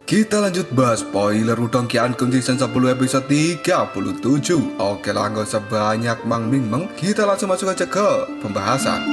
Kita lanjut bahas spoiler Udong Kian-kun season 10 episode 37. Oke lah, gak usah banyak mang-ming-meng, kita langsung masuk aja ke pembahasan.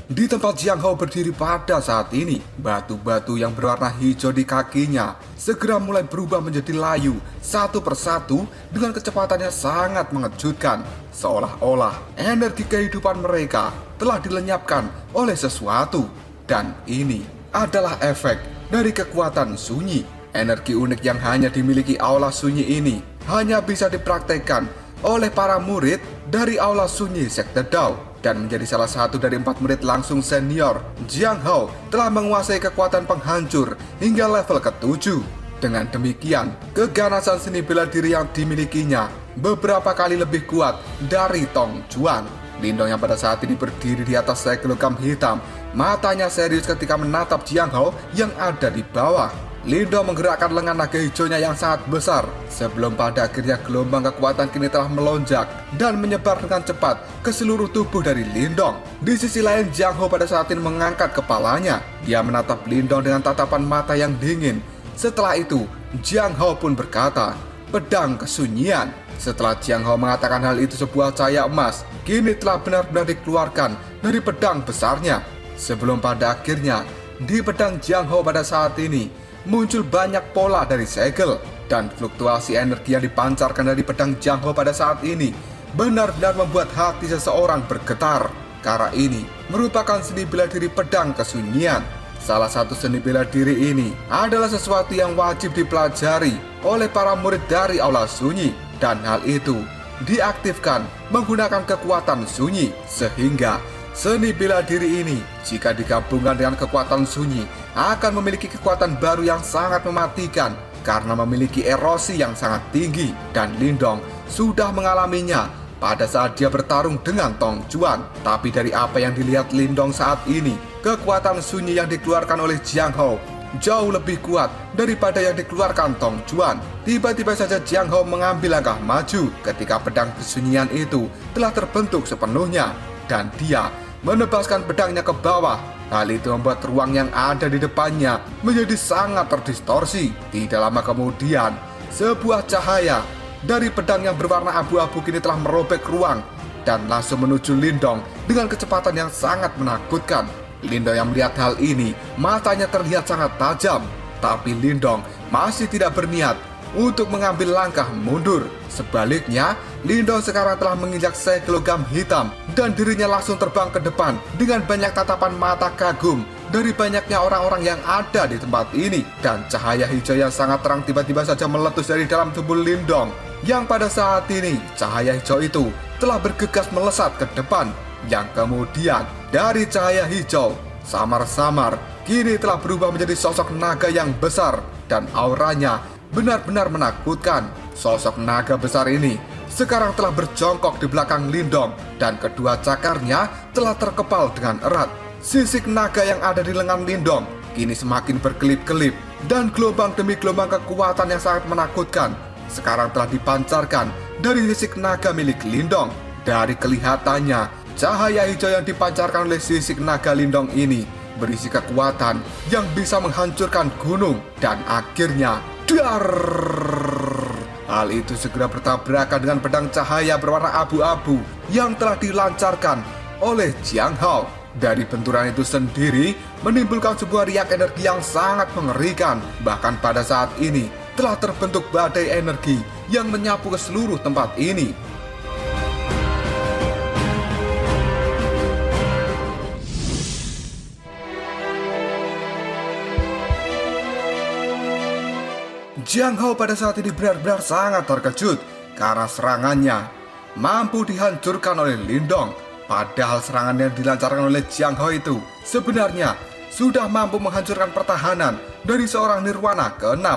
Di tempat Jiang Hao berdiri pada saat ini, batu-batu yang berwarna hijau di kakinya segera mulai berubah menjadi layu satu persatu dengan kecepatan yang sangat mengejutkan. Seolah-olah energi kehidupan mereka telah dilenyapkan oleh sesuatu. Dan ini adalah efek dari kekuatan sunyi. Energi unik yang hanya dimiliki aula sunyi ini hanya bisa dipraktekkan oleh para murid dari aula sunyi sekte Dao. Dan menjadi salah satu dari 4 murid langsung senior, Jiang Hao telah menguasai kekuatan penghancur hingga level ke-7. Dengan demikian, keganasan seni bela diri yang dimilikinya beberapa kali lebih kuat dari Tong Juan. Lindong yang pada saat ini berdiri di atas segel logam hitam, matanya serius ketika menatap Jiang Hao yang ada di bawah. Lindong menggerakkan lengan naga hijaunya yang sangat besar sebelum pada akhirnya gelombang kekuatan kini telah melonjak dan menyebar dengan cepat ke seluruh tubuh dari Lindong. Di sisi lain, Jiang Hao pada saat ini mengangkat kepalanya. Dia menatap Lindong dengan tatapan mata yang dingin. Setelah itu, Jiang Hao pun berkata, "Pedang kesunyian." Setelah Jiang Hao mengatakan hal itu, sebuah cahaya emas kini telah benar-benar dikeluarkan dari pedang besarnya. Sebelum pada akhirnya, di pedang Jiang Hao pada saat ini muncul banyak pola dari segel, dan fluktuasi energi yang dipancarkan dari pedang Jiang Hao pada saat ini benar-benar membuat hati seseorang bergetar. Karena ini merupakan seni bela diri pedang kesunyian. Salah satu seni bela diri ini adalah sesuatu yang wajib dipelajari oleh para murid dari aula sunyi, dan hal itu diaktifkan menggunakan kekuatan sunyi, sehingga seni bela diri ini jika digabungkan dengan kekuatan sunyi akan memiliki kekuatan baru yang sangat mematikan karena memiliki erosi yang sangat tinggi, dan Lindong sudah mengalaminya pada saat dia bertarung dengan Tong Juan. Tapi dari apa yang dilihat Lindong saat ini, kekuatan sunyi yang dikeluarkan oleh Jiang Hao jauh lebih kuat daripada yang dikeluarkan Tong Juan. Tiba-tiba saja Jiang Hao mengambil langkah maju ketika pedang kesunyian itu telah terbentuk sepenuhnya, dan dia menebaskan pedangnya ke bawah. Hal itu membuat ruang yang ada di depannya menjadi sangat terdistorsi. Tidak lama kemudian, sebuah cahaya dari pedang yang berwarna abu-abu kini telah merobek ruang dan langsung menuju Lindong dengan kecepatan yang sangat menakutkan. Lindong yang melihat hal ini, matanya terlihat sangat tajam. Tapi Lindong masih tidak berniat untuk mengambil langkah mundur. Sebaliknya, Lindong sekarang telah menginjak segel logam hitam dan dirinya langsung terbang ke depan dengan banyak tatapan mata kagum dari banyaknya orang-orang yang ada di tempat ini. Dan cahaya hijau yang sangat terang tiba-tiba saja meletus dari dalam tubuh Lindong, yang pada saat ini cahaya hijau itu telah bergegas melesat ke depan, yang kemudian dari cahaya hijau samar-samar kini telah berubah menjadi sosok naga yang besar, dan auranya benar-benar menakutkan. Sosok naga besar ini sekarang telah berjongkok di belakang Lindong, dan kedua cakarnya telah terkepal dengan erat. Sisik naga yang ada di lengan Lindong kini semakin berkelip-kelip, dan gelombang demi gelombang kekuatan yang sangat menakutkan sekarang telah dipancarkan dari sisik naga milik Lindong. Dari kelihatannya, cahaya hijau yang dipancarkan oleh sisik naga Lindong ini berisi kekuatan yang bisa menghancurkan gunung, dan akhirnya dar! Hal itu segera bertabrakan dengan pedang cahaya berwarna abu-abu yang telah dilancarkan oleh Jiang Hao. Dari benturan itu sendiri menimbulkan sebuah riak energi yang sangat mengerikan. Bahkan pada saat ini telah terbentuk badai energi yang menyapu ke seluruh tempat ini. Jiang Hao pada saat ini benar-benar sangat terkejut karena serangannya mampu dihancurkan oleh Lindong. Padahal serangan yang dilancarkan oleh Jiang Hao itu sebenarnya sudah mampu menghancurkan pertahanan dari seorang Nirwana ke-6.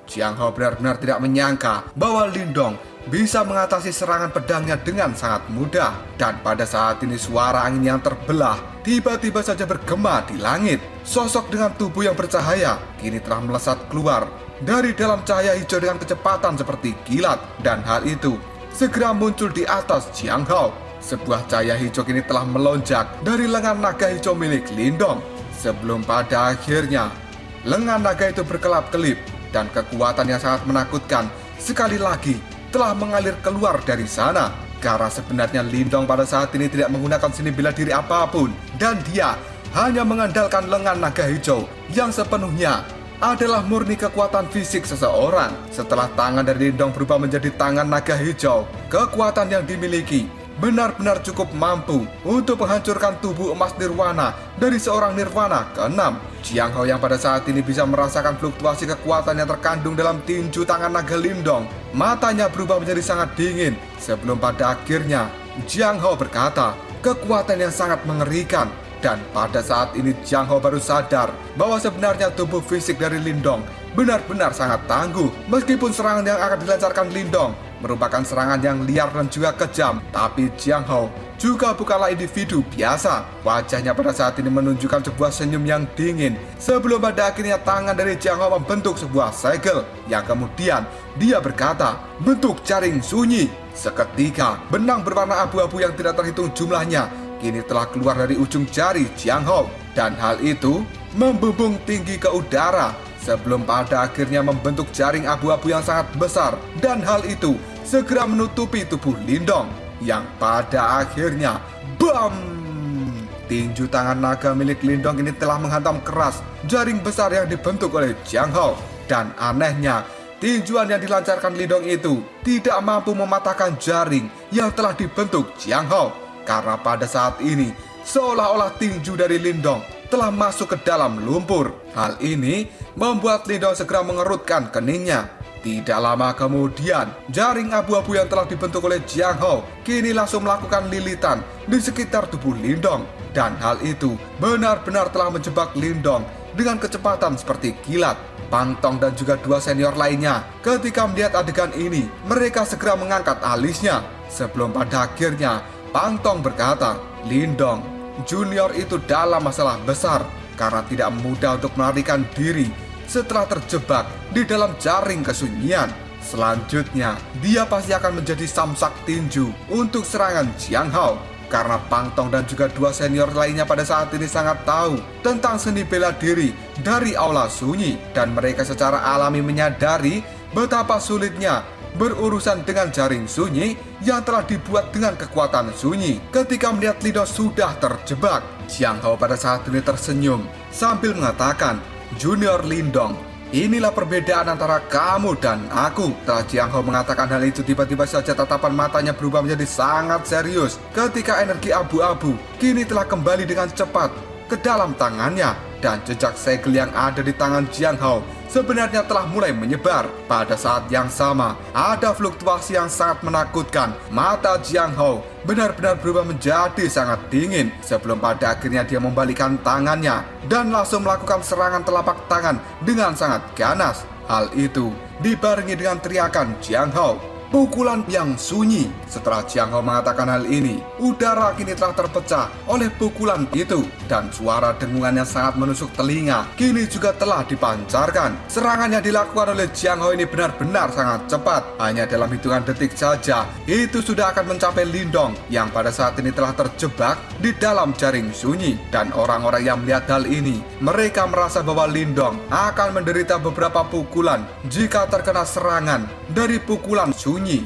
Jiang Hao benar-benar tidak menyangka bahwa Lindong bisa mengatasi serangan pedangnya dengan sangat mudah. Dan pada saat ini suara angin yang terbelah tiba-tiba saja bergema di langit. Sosok dengan tubuh yang bercahaya kini telah melesat keluar dari dalam cahaya hijau dengan kecepatan seperti kilat, dan hal itu segera muncul di atas Jiang Hao. sebuah cahaya hijau kini telah melonjak dari lengan naga hijau milik Lindong. Sebelum pada akhirnya, lengan naga itu berkelap-kelip dan kekuatan yang sangat menakutkan sekali lagi telah mengalir keluar dari sana. Karena sebenarnya Lindong pada saat ini tidak menggunakan seni bela diri apapun dan dia hanya mengandalkan lengan naga hijau yang sepenuhnya adalah murni kekuatan fisik seseorang. Setelah tangan dari Lindong berubah menjadi tangan naga hijau, kekuatan yang dimiliki benar-benar cukup mampu untuk menghancurkan tubuh emas nirwana dari seorang nirwana ke-6. Jiang Hao yang pada saat ini bisa merasakan fluktuasi kekuatan yang terkandung dalam tinju tangan naga Lindong, matanya berubah menjadi sangat dingin sebelum pada akhirnya Jiang Hao berkata, kekuatan yang sangat mengerikan. Dan pada saat ini Jiang Hao baru sadar bahwa sebenarnya tubuh fisik dari Lindong benar-benar sangat tangguh. Meskipun serangan yang akan dilancarkan Lindong merupakan serangan yang liar dan juga kejam, tapi Jiang Hao juga bukanlah individu biasa. Wajahnya pada saat ini menunjukkan sebuah senyum yang dingin sebelum pada akhirnya tangan dari Jiang Hao membentuk sebuah segel yang kemudian dia berkata, bentuk jaring sunyi. Seketika benang berwarna abu-abu yang tidak terhitung jumlahnya kini telah keluar dari ujung jari Jiang Hao, dan hal itu membumbung tinggi ke udara sebelum pada akhirnya membentuk jaring abu-abu yang sangat besar, dan hal itu segera menutupi tubuh Lindong yang pada akhirnya BAM! Tinju tangan naga milik Lindong ini telah menghantam keras jaring besar yang dibentuk oleh Jiang Hao, dan anehnya tinjuan yang dilancarkan Lindong itu tidak mampu mematahkan jaring yang telah dibentuk Jiang Hao. Karena pada saat ini, seolah-olah tinju dari Lindong telah masuk ke dalam lumpur. Hal ini membuat Lindong segera mengerutkan keningnya. Tidak lama kemudian, jaring abu-abu yang telah dibentuk oleh Jiang Hao kini langsung melakukan lilitan di sekitar tubuh Lindong. Dan hal itu benar-benar telah menjebak Lindong dengan kecepatan seperti kilat. Pang Tong dan juga dua senior lainnya ketika melihat adegan ini, mereka segera mengangkat alisnya. Sebelum pada akhirnya Pang Tong berkata, Lindong Junior itu dalam masalah besar karena tidak mudah untuk melarikan diri setelah terjebak di dalam jaring kesunyian. Selanjutnya, dia pasti akan menjadi samsak tinju untuk serangan Jiang Hao. Karena Pang Tong dan juga dua senior lainnya pada saat ini sangat tahu tentang seni bela diri dari aula sunyi, dan mereka secara alami menyadari betapa sulitnya berurusan dengan jaring sunyi yang telah dibuat dengan kekuatan sunyi. Ketika melihat Lindong sudah terjebak, Jiang Hao pada saat ini tersenyum sambil mengatakan, Junior Lindong, inilah perbedaan antara kamu dan aku. Setelah Jiang Hao mengatakan hal itu, tiba-tiba saja tatapan matanya berubah menjadi sangat serius ketika energi abu-abu kini telah kembali dengan cepat ke dalam tangannya, dan jejak segel yang ada di tangan Jiang Hao sebenarnya telah mulai menyebar. Pada saat yang sama, ada fluktuasi yang sangat menakutkan. Mata Jiang Hao benar-benar berubah menjadi sangat dingin sebelum pada akhirnya dia membalikkan tangannya dan langsung melakukan serangan telapak tangan dengan sangat ganas. Hal itu dibarengi dengan teriakan Jiang Hao, pukulan yang sunyi. Setelah Jiang Hao mengatakan hal ini, udara kini telah terpecah oleh pukulan itu, dan suara dengungan yang sangat menusuk telinga kini juga telah dipancarkan. Serangan yang dilakukan oleh Jiang Hao ini benar-benar sangat cepat. Hanya dalam hitungan detik saja, itu sudah akan mencapai Lindong yang pada saat ini telah terjebak di dalam jaring sunyi. Dan orang-orang yang melihat hal ini, mereka merasa bahwa Lindong akan menderita beberapa pukulan jika terkena serangan dari pukulan sunyi.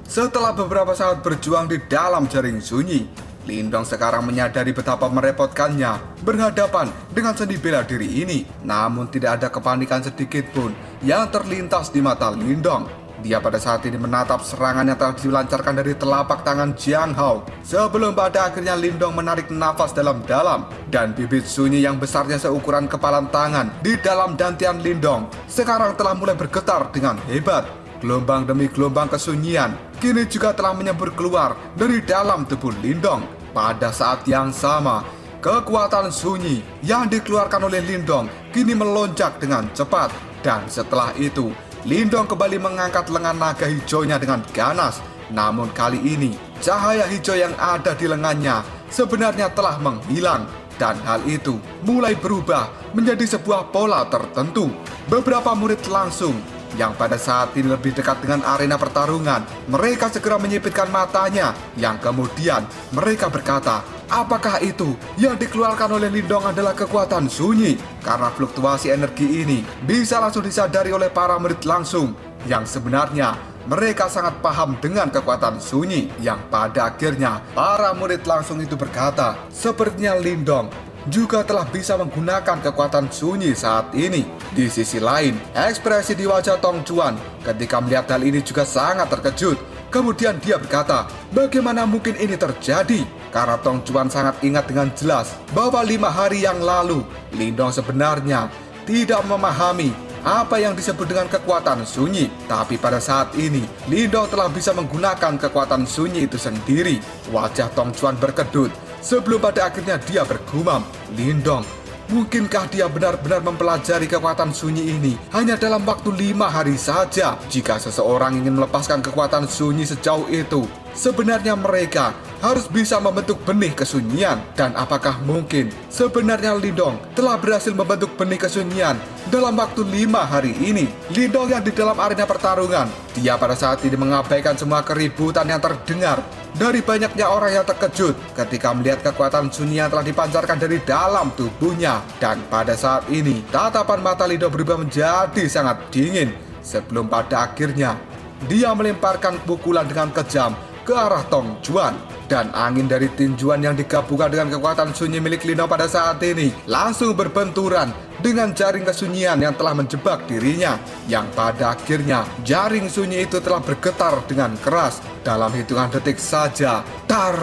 Setelah beberapa saat berjuang di dalam jaring sunyi, Lindong sekarang menyadari betapa merepotkannya berhadapan dengan seni bela diri ini. Namun tidak ada kepanikan sedikit pun yang terlintas di mata Lindong. Dia pada saat ini menatap serangan yang telah dilancarkan dari telapak tangan Jiang Hao. Sebelum pada akhirnya Lindong menarik nafas dalam-dalam, dan bibit sunyi yang besarnya seukuran kepalan tangan di dalam dantian Lindong sekarang telah mulai bergetar dengan hebat. Gelombang demi gelombang kesunyian kini juga telah menyembur keluar dari dalam tubuh Lindong. Pada saat yang sama, kekuatan sunyi yang dikeluarkan oleh Lindong kini melonjak dengan cepat. Dan setelah itu, Lindong kembali mengangkat lengan naga hijaunya dengan ganas. Namun kali ini, cahaya hijau yang ada di lengannya sebenarnya telah menghilang. Dan hal itu mulai berubah menjadi sebuah pola tertentu. Beberapa murid langsung yang pada saat ini lebih dekat dengan arena pertarungan, mereka segera menyipitkan matanya, yang kemudian mereka berkata, apakah itu yang dikeluarkan oleh Lindong adalah kekuatan sunyi? Karena fluktuasi energi ini bisa langsung disadari oleh para murid langsung, yang sebenarnya mereka sangat paham dengan kekuatan sunyi, yang pada akhirnya para murid langsung itu berkata, sepertinya Lindong juga telah bisa menggunakan kekuatan sunyi saat ini. Di sisi lain, ekspresi di wajah Tong Chuan ketika melihat hal ini juga sangat terkejut. Kemudian dia berkata, bagaimana mungkin ini terjadi? Karena Tong Chuan sangat ingat dengan jelas bahwa 5 hari yang lalu, Lindong sebenarnya tidak memahami apa yang disebut dengan kekuatan sunyi. Tapi pada saat ini, Lindong telah bisa menggunakan kekuatan sunyi itu sendiri. Wajah Tong Chuan berkedut sebelum pada akhirnya dia bergumam, Lindong, mungkinkah dia benar-benar mempelajari kekuatan sunyi ini hanya dalam waktu 5 hari saja? Jika seseorang ingin melepaskan kekuatan sunyi sejauh itu, sebenarnya mereka harus bisa membentuk benih kesunyian. Dan apakah mungkin sebenarnya Lindong telah berhasil membentuk benih kesunyian dalam waktu 5 hari ini? Lindong yang di dalam arena pertarungan, dia pada saat ini mengabaikan semua keributan yang terdengar dari banyaknya orang yang terkejut ketika melihat kekuatan sunyi yang telah dipancarkan dari dalam tubuhnya. Dan pada saat ini, tatapan mata Lindong berubah menjadi sangat dingin sebelum pada akhirnya dia melemparkan pukulan dengan kejam ke arah Tong Chuan. Dan angin dari tinjuan yang digabungkan dengan kekuatan sunyi milik Lindong pada saat ini langsung berbenturan dengan jaring kesunyian yang telah menjebak dirinya, yang pada akhirnya jaring sunyi itu telah bergetar dengan keras. Dalam hitungan detik saja, tar,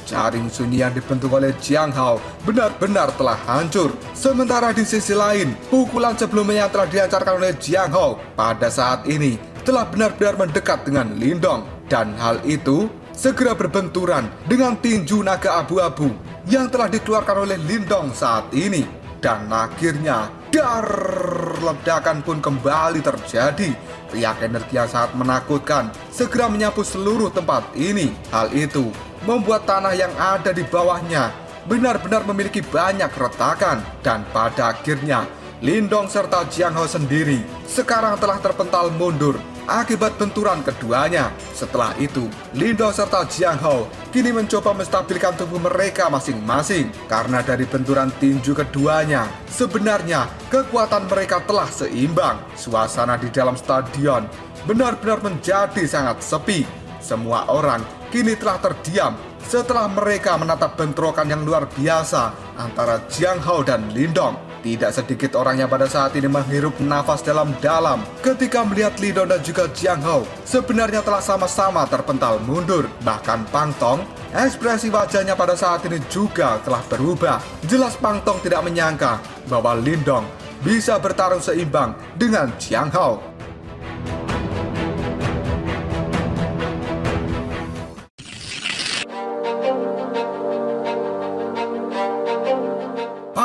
jaring sunyi yang dibentuk oleh Jiang Hao benar-benar telah hancur. Sementara di sisi lain, pukulan sebelumnya yang telah dilancarkan oleh Jiang Hao pada saat ini telah benar-benar mendekat dengan Lindong. Dan hal itu segera berbenturan dengan tinju naga abu-abu yang telah dikeluarkan oleh Lindong saat ini. Dan akhirnya, dar, ledakan pun kembali terjadi. Riak energi yang sangat menakutkan segera menyapu seluruh tempat ini. Hal itu membuat tanah yang ada di bawahnya benar-benar memiliki banyak retakan. Dan pada akhirnya, Lindong serta Jiang Hao sendiri sekarang telah terpental mundur akibat benturan keduanya. Setelah itu, Lindong serta Jiang Hao kini mencoba menstabilkan tubuh mereka masing-masing. Karena dari benturan tinju keduanya, sebenarnya kekuatan mereka telah seimbang. Suasana di dalam stadion benar-benar menjadi sangat sepi. Semua orang kini telah terdiam setelah mereka menatap bentrokan yang luar biasa antara Jiang Hao dan Lindong. Tidak sedikit orang yang pada saat ini menghirup nafas dalam-dalam ketika melihat Lindong dan juga Jiang Hao sebenarnya telah sama-sama terpental mundur. Bahkan Pang Tong, ekspresi wajahnya pada saat ini juga telah berubah. Jelas Pang Tong tidak menyangka bahwa Lindong bisa bertarung seimbang dengan Jiang Hao.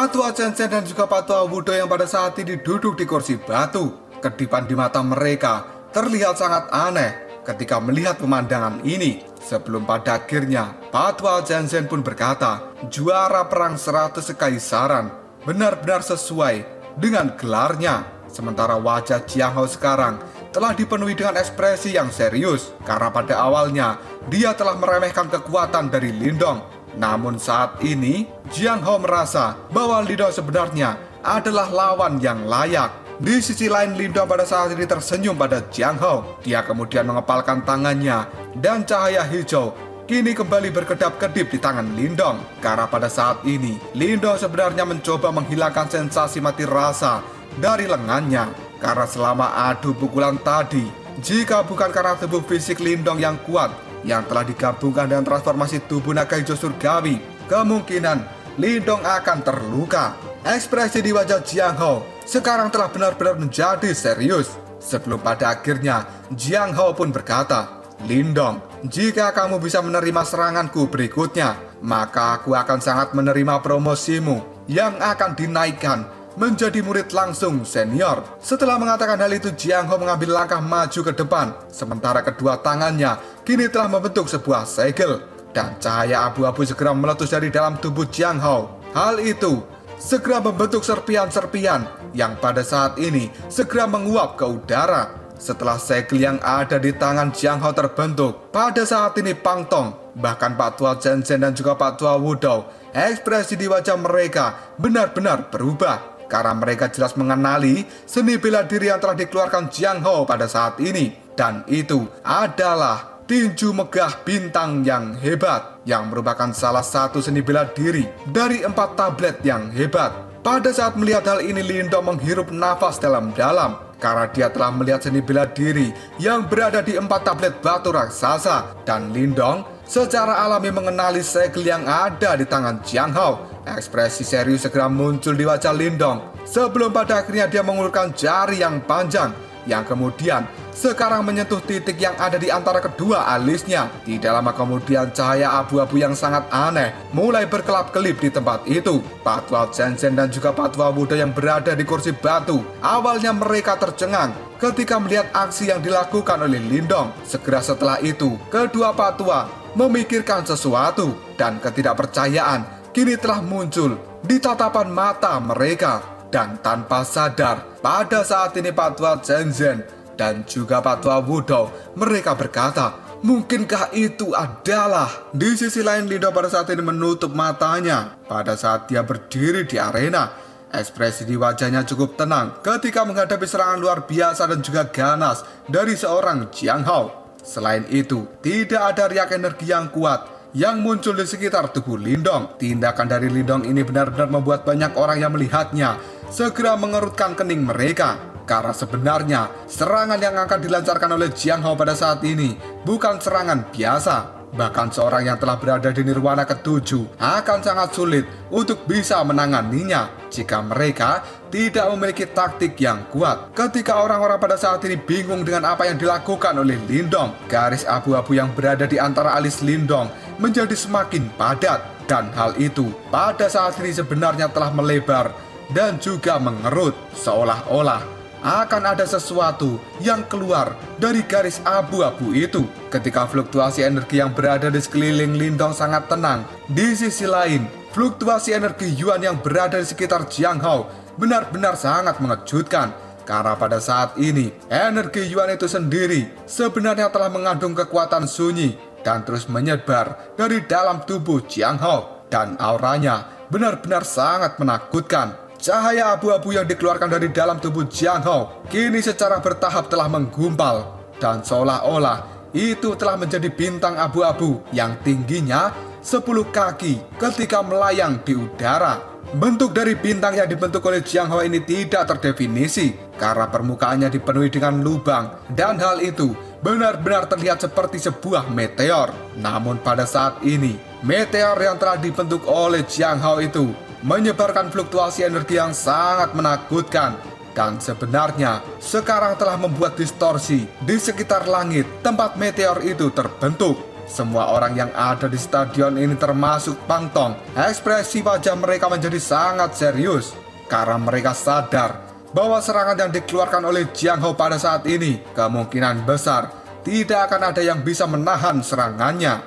Patua Chen dan juga Patua Wudo yang pada saat ini duduk di kursi batu, kedipan di mata mereka terlihat sangat aneh ketika melihat pemandangan ini. Sebelum pada akhirnya Patua Chen pun berkata, juara perang 100 kekaisaran benar-benar sesuai dengan gelarnya. Sementara wajah Jiang Hao sekarang telah dipenuhi dengan ekspresi yang serius karena pada awalnya dia telah meremehkan kekuatan dari Lindong. Namun saat ini, Jiang Hao merasa bahwa Lindong sebenarnya adalah lawan yang layak. Di sisi lain, Lindong pada saat ini tersenyum pada Jiang Hao. Dia kemudian mengepalkan tangannya dan cahaya hijau kini kembali berkedap-kedip di tangan Lindong. Karena pada saat ini, Lindong sebenarnya mencoba menghilangkan sensasi mati rasa dari lengannya. Karena selama adu pukulan tadi, jika bukan karena tubuh fisik Lindong yang kuat yang telah digabungkan dengan transformasi tubuh naga hijau surgawi, kemungkinan Lindong akan terluka. Ekspresi di wajah Jiang Hao sekarang telah benar-benar menjadi serius. Sebelum pada akhirnya Jiang Hao pun berkata, Lindong, jika kamu bisa menerima seranganku berikutnya, maka aku akan sangat menerima promosimu yang akan dinaikkan menjadi murid langsung senior. Setelah mengatakan hal itu, Jiang Hao mengambil langkah maju ke depan, sementara kedua tangannya kini telah membentuk sebuah segel, dan cahaya abu-abu segera meletus dari dalam tubuh Jiang Hao. Hal itu segera membentuk serpian-serpian yang pada saat ini segera menguap ke udara. Setelah segel yang ada di tangan Jiang Hao terbentuk, pada saat ini Pang Tong, bahkan Pak Tua Zhen Zhen dan juga Pak Tua Wudou, ekspresi di wajah mereka benar-benar berubah. Karena mereka jelas mengenali seni bela diri yang telah dikeluarkan Jiang Hao pada saat ini. Dan itu adalah tinju megah bintang yang hebat, yang merupakan salah satu seni bela diri dari 4 tablet yang hebat. Pada saat melihat hal ini, Lindong menghirup nafas dalam-dalam karena dia telah melihat seni bela diri yang berada di 4 tablet batu raksasa. Dan Lindong secara alami mengenali segel yang ada di tangan Jiang Hao. Ekspresi serius segera muncul di wajah Lindong sebelum pada akhirnya dia mengulurkan jari yang panjang yang kemudian sekarang menyentuh titik yang ada di antara kedua alisnya. Tidak lama kemudian cahaya abu-abu yang sangat aneh mulai berkelap-kelip di tempat itu. Pak Tua Zhen Zhen dan juga Pak Tua Wudou yang berada di kursi batu, awalnya mereka tercengang ketika melihat aksi yang dilakukan oleh Lindong. Segera setelah itu, kedua Pak Tua memikirkan sesuatu dan ketidakpercayaan kini telah muncul di tatapan mata mereka. Dan tanpa sadar, pada saat ini Pak Tua Zhen Zhen dan juga Pak Tua Wudou, mereka berkata, mungkinkah itu adalah... Di sisi lain, Lindong pada saat ini menutup matanya pada saat dia berdiri di arena. Ekspresi di wajahnya cukup tenang ketika menghadapi serangan luar biasa dan juga ganas dari seorang Jiang Hao. Selain itu, tidak ada riak energi yang kuat yang muncul di sekitar tubuh Lindong. Tindakan dari Lindong ini benar-benar membuat banyak orang yang melihatnya segera mengerutkan kening mereka. Karena sebenarnya serangan yang akan dilancarkan oleh Jiang Hao pada saat ini bukan serangan biasa. Bahkan seorang yang telah berada di nirwana ke-7 akan sangat sulit untuk bisa menanganinya jika mereka tidak memiliki taktik yang kuat. Ketika orang-orang pada saat ini bingung dengan apa yang dilakukan oleh Lindong, garis abu-abu yang berada di antara alis Lindong menjadi semakin padat. Dan hal itu pada saat ini sebenarnya telah melebar dan juga mengerut, seolah-olah akan ada sesuatu yang keluar dari garis abu-abu itu. Ketika fluktuasi energi yang berada di sekeliling Lindong sangat tenang, di sisi lain, fluktuasi energi Yuan yang berada di sekitar Jiang Hao benar-benar sangat mengejutkan. Karena pada saat ini, energi Yuan itu sendiri sebenarnya telah mengandung kekuatan sunyi dan terus menyebar dari dalam tubuh Jiang Hao. Dan auranya benar-benar sangat menakutkan. Cahaya abu-abu yang dikeluarkan dari dalam tubuh Jiang Hao kini secara bertahap telah menggumpal. Dan seolah-olah itu telah menjadi bintang abu-abu yang tingginya 10 kaki ketika melayang di udara. Bentuk dari bintang yang dibentuk oleh Jiang Hao ini tidak terdefinisi karena permukaannya dipenuhi dengan lubang. Dan hal itu benar-benar terlihat seperti sebuah meteor. Namun pada saat ini, meteor yang telah dibentuk oleh Jiang Hao itu menyebarkan fluktuasi energi yang sangat menakutkan. Dan sebenarnya sekarang telah membuat distorsi di sekitar langit tempat meteor itu terbentuk. Semua orang yang ada di stadion ini termasuk Pang Tong, ekspresi wajah mereka menjadi sangat serius. Karena mereka sadar bahwa serangan yang dikeluarkan oleh Jiang Hao pada saat ini kemungkinan besar tidak akan ada yang bisa menahan serangannya.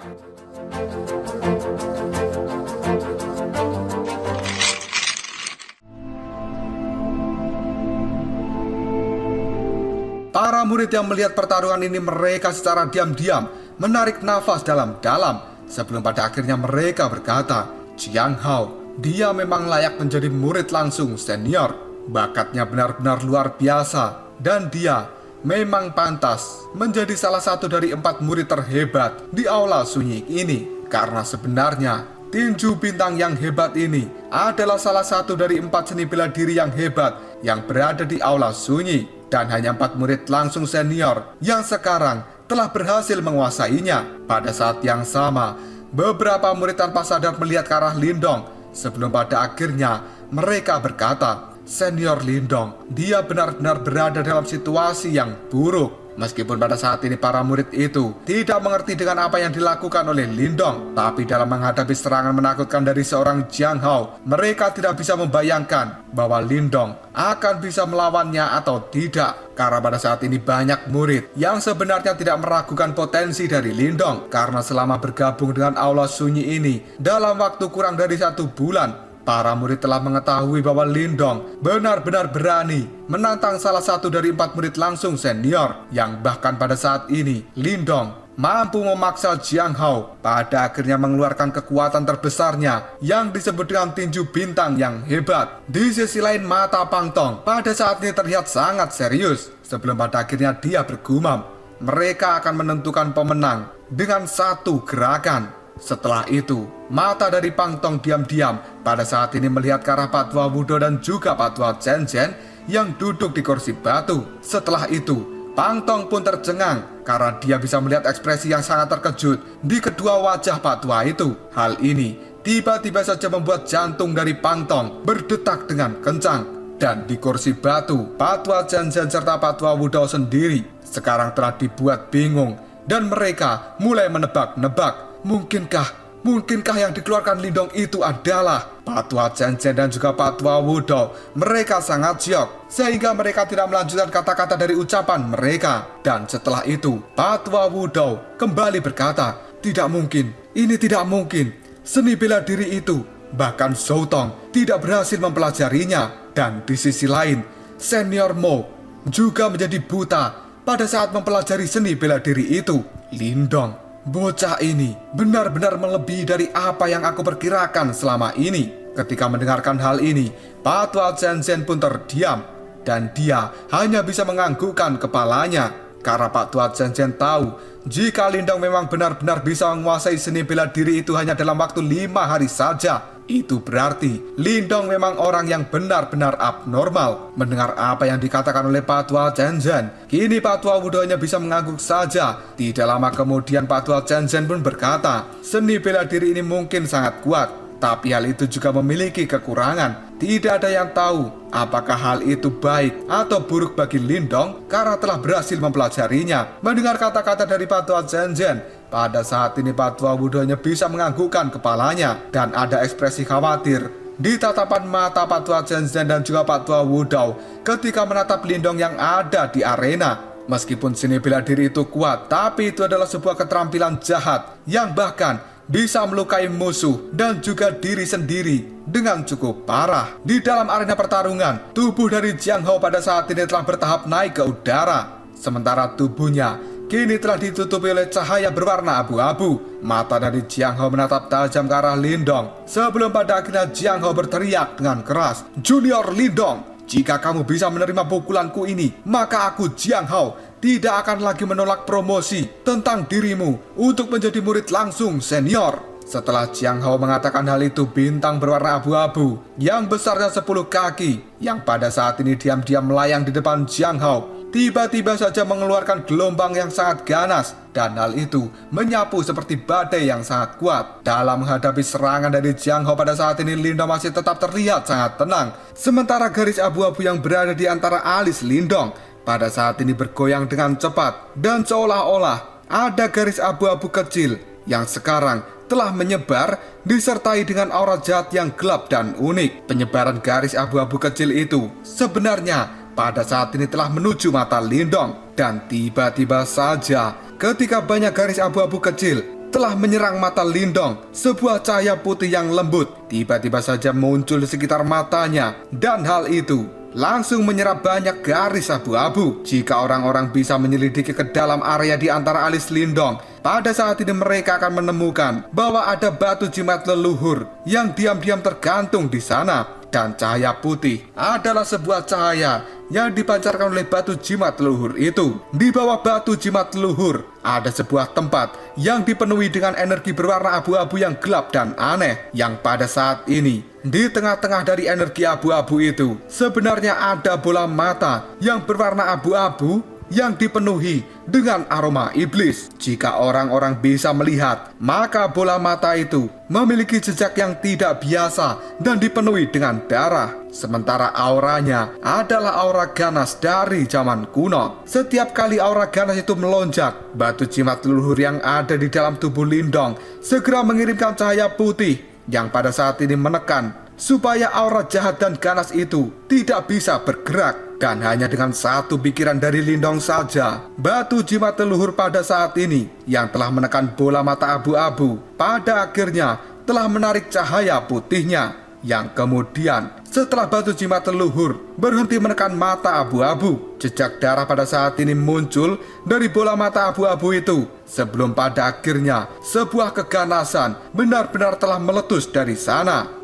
Para murid yang melihat pertarungan ini mereka secara diam-diam menarik nafas dalam-dalam sebelum pada akhirnya mereka berkata, Jiang Hao, dia memang layak menjadi murid langsung senior. Bakatnya benar-benar luar biasa dan dia memang pantas menjadi salah satu dari 4 murid terhebat di aula sunyi ini. Karena sebenarnya tinju bintang yang hebat ini adalah salah satu dari 4 seni bela diri yang hebat yang berada di aula sunyi. Dan hanya 4 murid langsung senior yang sekarang telah berhasil menguasainya. Pada saat yang sama, beberapa murid tanpa sadar melihat ke arah Lindong sebelum pada akhirnya mereka berkata, Senior Lindong, dia benar-benar berada dalam situasi yang buruk. Meskipun pada saat ini para murid itu tidak mengerti dengan apa yang dilakukan oleh Lindong, tapi dalam menghadapi serangan menakutkan dari seorang Jiang Hao, mereka tidak bisa membayangkan bahwa Lindong akan bisa melawannya atau tidak. Karena pada saat ini banyak murid yang sebenarnya tidak meragukan potensi dari Lindong. Karena selama bergabung dengan aula sunyi ini dalam waktu kurang dari 1 bulan, Para murid telah mengetahui bahwa Lindong benar-benar berani menantang salah satu dari 4 murid langsung senior, yang bahkan pada saat ini Lindong mampu memaksa Jiang Hao pada akhirnya mengeluarkan kekuatan terbesarnya yang disebut dengan tinju bintang yang hebat. Di sisi lain, mata Pang Tong pada saat ini terlihat sangat serius sebelum pada akhirnya dia bergumam, mereka akan menentukan pemenang dengan satu gerakan. Setelah itu, mata dari Pang Tong diam-diam pada saat ini melihat ke arah Pak Tua Wudo dan juga Pak Tua Chen Chen yang duduk di kursi batu. Setelah itu, Pang Tong pun tercengang karena dia bisa melihat ekspresi yang sangat terkejut di kedua wajah Pak Tua itu. Hal ini tiba-tiba saja membuat jantung dari Pang Tong berdetak dengan kencang. Dan di kursi batu, Pak Tua Chen Chen serta Pak Tua Wudo sendiri sekarang telah dibuat bingung dan mereka mulai menebak-nebak. Mungkinkah yang dikeluarkan Lindong itu adalah Pak Tua Chen Chen dan juga Pak Tua Wudo? Mereka sangat syok sehingga mereka tidak melanjutkan kata-kata dari ucapan mereka. Dan setelah itu, Pak Tua Wudo kembali berkata, "Tidak mungkin, ini tidak mungkin. Seni bela diri itu, bahkan Zhou Tong tidak berhasil mempelajarinya." Dan di sisi lain, Senior Mo juga menjadi buta pada saat mempelajari seni bela diri itu. Lindong, bocah ini benar-benar melebihi dari apa yang aku perkirakan selama ini. Ketika mendengarkan hal ini, Pak Tua Chen Chen pun terdiam dan dia hanya bisa menganggukkan kepalanya. Karena Pak Tua Chen Chen tahu jika Lindong memang benar-benar bisa menguasai seni bela diri itu hanya dalam waktu 5 hari saja. Itu berarti Lindong memang orang yang benar-benar abnormal. Mendengar apa yang dikatakan oleh Pak Tua Chen Chen, kini Pak Tua Wudo hanya bisa mengangguk saja. Tidak lama kemudian Pak Tua Chen Chen pun berkata, seni bela diri ini mungkin sangat kuat, tapi hal itu juga memiliki kekurangan. Tidak ada yang tahu apakah hal itu baik atau buruk bagi Lindong karena telah berhasil mempelajarinya. Mendengar kata-kata dari Pak Tua Chen Chen, pada saat ini Pak Tua Wudo hanya bisa menganggukkan kepalanya dan ada ekspresi khawatir di tatapan mata Pak Tua Chen Chen dan juga Pak Tua Wudo ketika menatap Lindong yang ada di arena. Meskipun seni bela diri itu kuat, tapi itu adalah sebuah keterampilan jahat yang bahkan bisa melukai musuh dan juga diri sendiri dengan cukup parah. Di dalam arena pertarungan, tubuh dari Jiang Hao pada saat ini telah bertahap naik ke udara. Sementara tubuhnya kini telah ditutupi oleh cahaya berwarna abu-abu. Mata dari Jiang Hao menatap tajam ke arah Lindong sebelum pada akhirnya Jiang Hao berteriak dengan keras, "Junior Lindong, jika kamu bisa menerima pukulanku ini, maka aku Jiang Hao tidak akan lagi menolak promosi tentang dirimu untuk menjadi murid langsung senior." Setelah Jiang Hao mengatakan hal itu, bintang berwarna abu-abu yang besarnya 10 kaki yang pada saat ini diam-diam melayang di depan Jiang Hao tiba-tiba saja mengeluarkan gelombang yang sangat ganas, dan hal itu menyapu seperti badai yang sangat kuat. Dalam menghadapi serangan dari Jiang Hao pada saat ini, Lindong masih tetap terlihat sangat tenang, sementara garis abu-abu yang berada di antara alis Lindong pada saat ini bergoyang dengan cepat, dan seolah-olah ada garis abu-abu kecil yang sekarang telah menyebar disertai dengan aura jahat yang gelap dan unik. Penyebaran garis abu-abu kecil itu sebenarnya pada saat ini telah menuju mata Lindong, dan tiba-tiba saja ketika banyak garis abu-abu kecil telah menyerang mata Lindong, sebuah cahaya putih yang lembut tiba-tiba saja muncul di sekitar matanya, dan hal itu langsung menyerap banyak garis abu-abu. Jika orang-orang bisa menyelidiki ke dalam area di antara alis Lindong, pada saat ini mereka akan menemukan bahwa ada batu jimat leluhur yang diam-diam tergantung di sana. Dan cahaya putih adalah sebuah cahaya yang dipancarkan oleh batu jimat leluhur itu. Di bawah batu jimat leluhur ada sebuah tempat yang dipenuhi dengan energi berwarna abu-abu yang gelap dan aneh. Yang pada saat ini, di tengah-tengah dari energi abu-abu itu sebenarnya ada bola mata yang berwarna abu-abu yang dipenuhi dengan aroma iblis. Jika orang-orang bisa melihat, maka bola mata itu memiliki jejak yang tidak biasa dan dipenuhi dengan darah. Sementara auranya adalah aura ganas dari zaman kuno. Setiap kali aura ganas itu melonjak, batu jimat leluhur yang ada di dalam tubuh Lindong segera mengirimkan cahaya putih yang pada saat ini menekan supaya aura jahat dan ganas itu tidak bisa bergerak. Dan hanya dengan satu pikiran dari Lindong saja, batu jimat leluhur pada saat ini yang telah menekan bola mata abu-abu pada akhirnya telah menarik cahaya putihnya. yang kemudian setelah batu jimat leluhur berhenti menekan mata abu-abu, jejak darah pada saat ini muncul dari bola mata abu-abu itu, sebelum pada akhirnya sebuah keganasan benar-benar telah meletus dari sana.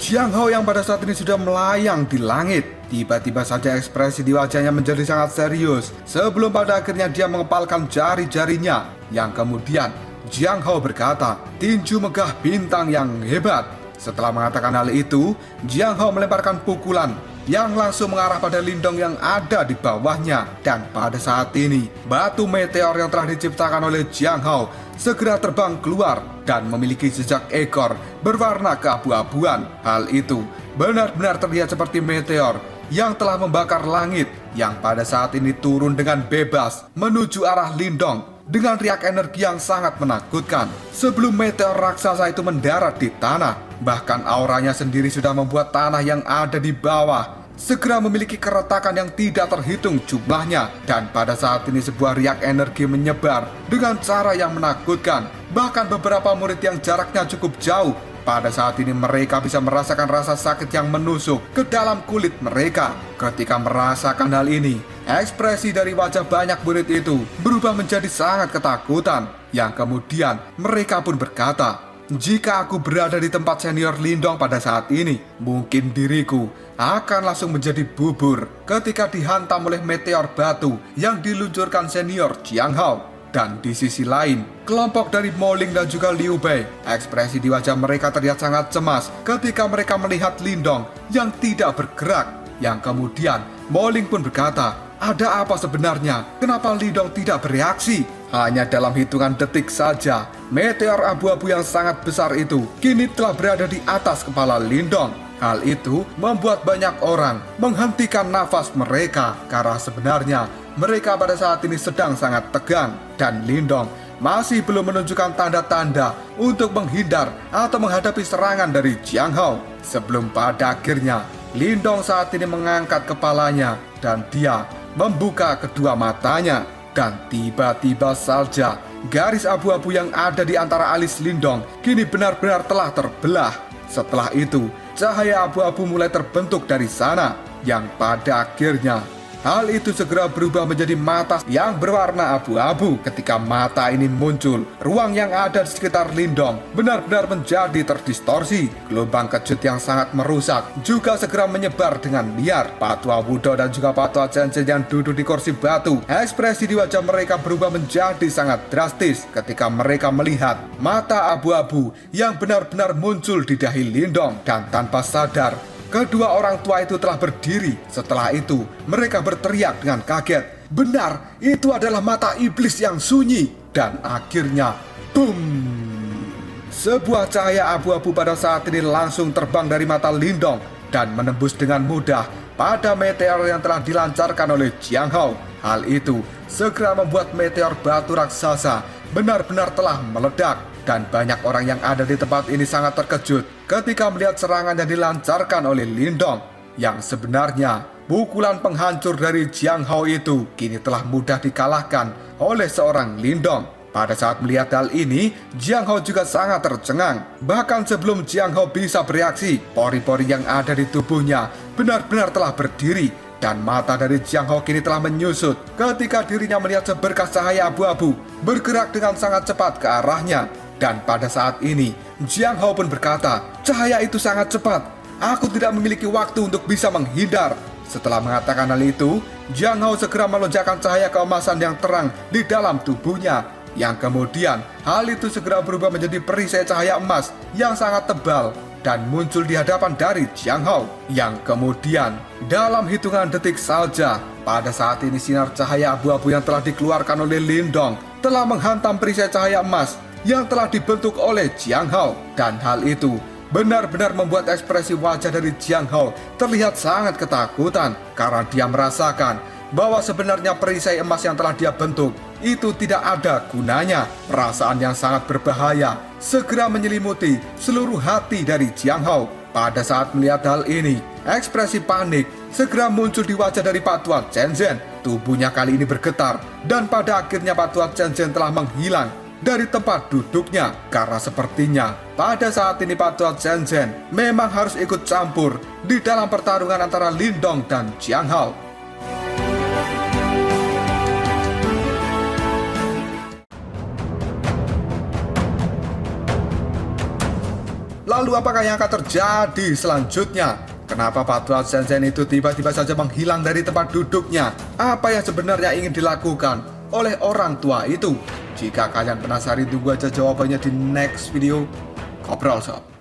Jiang Hao yang pada saat ini sudah melayang di langit, tiba-tiba saja ekspresi di wajahnya menjadi sangat serius sebelum pada akhirnya dia mengepalkan jari-jarinya, yang kemudian Jiang Hao berkata, "Tinju megah bintang yang hebat." Setelah mengatakan hal itu, Jiang Hao melemparkan pukulan yang langsung mengarah pada lindong yang ada di bawahnya. Dan pada saat ini, batu meteor yang telah diciptakan oleh Jiang Hao segera terbang keluar dan memiliki jejak ekor berwarna keabu-abuan. Hal itu benar-benar terlihat seperti meteor yang telah membakar langit, yang pada saat ini turun dengan bebas menuju arah lindong dengan riak energi yang sangat menakutkan. Sebelum meteor raksasa itu mendarat di tanah, bahkan auranya sendiri sudah membuat tanah yang ada di bawah segera memiliki keretakan yang tidak terhitung jumlahnya. Dan pada saat ini sebuah riak energi menyebar dengan cara yang menakutkan. Bahkan beberapa murid yang jaraknya cukup jauh, pada saat ini mereka bisa merasakan rasa sakit yang menusuk ke dalam kulit mereka. Ketika merasakan hal ini, ekspresi dari wajah banyak murid itu berubah menjadi sangat ketakutan, yang kemudian mereka pun berkata, "Jika aku berada di tempat senior Lindong pada saat ini, mungkin diriku akan langsung menjadi bubur ketika dihantam oleh meteor batu yang diluncurkan senior Jiang Hao." Dan di sisi lain, kelompok dari Moling dan juga Liu Bei, ekspresi di wajah mereka terlihat sangat cemas ketika mereka melihat Lindong yang tidak bergerak. Yang kemudian Moling pun berkata, "Ada apa sebenarnya? Kenapa Lindong tidak bereaksi?" Hanya dalam hitungan detik saja, meteor abu-abu yang sangat besar itu kini telah berada di atas kepala Lindong. Hal itu membuat banyak orang menghentikan nafas mereka, karena sebenarnya mereka pada saat ini sedang sangat tegang, dan Lindong masih belum menunjukkan tanda-tanda untuk menghindar atau menghadapi serangan dari Jiang Hao. Sebelum pada akhirnya Lindong saat ini mengangkat kepalanya dan dia membuka kedua matanya. Dan tiba-tiba saja garis abu-abu yang ada di antara alis Lindong kini benar-benar telah terbelah. Setelah itu, cahaya abu-abu mulai terbentuk dari sana, yang pada akhirnya hal itu segera berubah menjadi mata yang berwarna abu-abu. Ketika mata ini muncul, ruang yang ada di sekitar Lindong benar-benar menjadi terdistorsi. Gelombang kejut yang sangat merusak juga segera menyebar dengan liar. Patua Wudo dan juga Patua Chen-Chen yang duduk di kursi batu, ekspresi di wajah mereka berubah menjadi sangat drastis ketika mereka melihat mata abu-abu yang benar-benar muncul di dahi Lindong. Dan tanpa sadar, kedua orang tua itu telah berdiri. Setelah itu, mereka berteriak dengan kaget. Benar, itu adalah mata iblis yang sunyi. Dan akhirnya, boom! Sebuah cahaya abu-abu pada saat ini langsung terbang dari mata Lindong dan menembus dengan mudah pada meteor yang telah dilancarkan oleh Jiang Hao. Hal itu segera membuat meteor batu raksasa benar-benar telah meledak. Dan banyak orang yang ada di tempat ini sangat terkejut ketika melihat serangan yang dilancarkan oleh Lindong. Yang sebenarnya, pukulan penghancur dari Jiang Hao itu kini telah mudah dikalahkan oleh seorang Lindong. Pada saat melihat hal ini, Jiang Hao juga sangat tercengang. Bahkan sebelum Jiang Hao bisa bereaksi, pori-pori yang ada di tubuhnya benar-benar telah berdiri. Dan mata dari Jiang Hao kini telah menyusut ketika dirinya melihat seberkas cahaya abu-abu bergerak dengan sangat cepat ke arahnya. Dan pada saat ini, Jiang Hao pun berkata, "Cahaya itu sangat cepat. Aku tidak memiliki waktu untuk bisa menghindar." Setelah mengatakan hal itu, Jiang Hao segera melonjakkan cahaya keemasan yang terang di dalam tubuhnya. Yang kemudian, hal itu segera berubah menjadi perisai cahaya emas yang sangat tebal dan muncul di hadapan dari Jiang Hao. Yang kemudian, dalam hitungan detik saja, pada saat ini sinar cahaya abu-abu yang telah dikeluarkan oleh Lindong telah menghantam perisai cahaya emas yang telah dibentuk oleh Jiang Hao. Dan hal itu benar-benar membuat ekspresi wajah dari Jiang Hao terlihat sangat ketakutan, karena dia merasakan bahwa sebenarnya perisai emas yang telah dia bentuk itu tidak ada gunanya. Perasaan yang sangat berbahaya segera menyelimuti seluruh hati dari Jiang Hao. Pada saat melihat hal ini, ekspresi panik segera muncul di wajah dari Pak Tua Chen Zhen. Tubuhnya kali ini bergetar dan pada akhirnya Pak Tua Chen Zhen telah menghilang dari tempat duduknya. Karena sepertinya pada saat ini Pak Tua Chen Zhen memang harus ikut campur di dalam pertarungan antara Lindong dan Jiang Hao. Lalu apakah yang akan terjadi selanjutnya? Kenapa Pak Tua Chen Zhen itu tiba-tiba saja menghilang dari tempat duduknya? Apa yang sebenarnya ingin dilakukan oleh orang tua itu? Jika kalian penasaran, tunggu aja jawabannya di next video. Ngobrol sob.